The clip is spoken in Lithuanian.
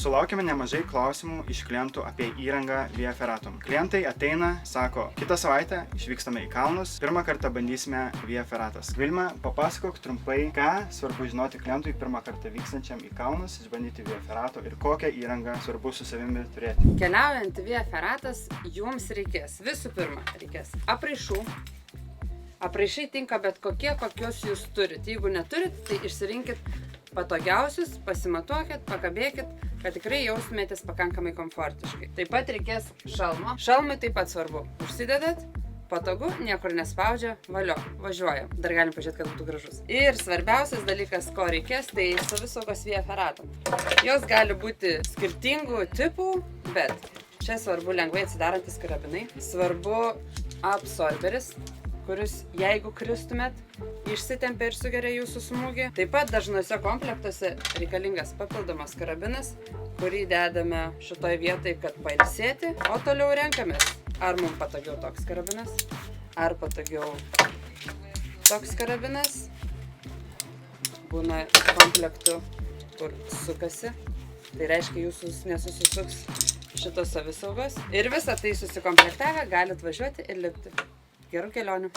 Sulaukėme nemažai klausimų iš klientų apie įrangą Via Ferratum. Klientai ateina, sako, kitą savaitę išvykstame į kalnus, pirmą kartą bandysime Via Ferratas. Vilma, papasakok trumpai, ką svarbu žinoti klientui pirmą kartą vykstančiam į kalnus, išbandyti Via Ferrato ir kokią įrangą svarbu su savimi turėti. Keliaujant Via Ferratas, jums reikės visų pirma, apraišų. Apraišai tinka bet kokie, kokius jūs turit. Jeigu neturit, tai išsirinkit patogiausius, pasimatuokit, pakabėkit, kad tikrai jaustumėtės pakankamai komfortiškai. Taip pat reikės šalmo. Šalmai taip pat svarbu. Užsidedat, patogu, niekur nespaudžia, valio, važiuojam. Dar galim pažiūrėti, kad būtų gražus. Ir svarbiausias dalykas, ko reikės, tai savisaugos Via Ferratum. Jos gali būti skirtingų tipų, bet čia svarbu lengvai atsidarantis karabinai. Svarbu absorberis, kuris, jeigu kristumėt, išsitempia ir sugeria jūsų smūgį. Taip pat dažnuose komplektuose reikalingas papildomas karabinas, kurį dedame šitoj vietoj, kad pailsėti, o toliau renkamės. Ar mums patogiau toks karabinas, ar patogiau toks karabinas. Būna komplektų, kur sukasi, tai reiškia jūsų nesusisuks šitos savisaugos. Ir visą tai susikomplektavę galit važiuoti ir lipti. Gerų kelionių!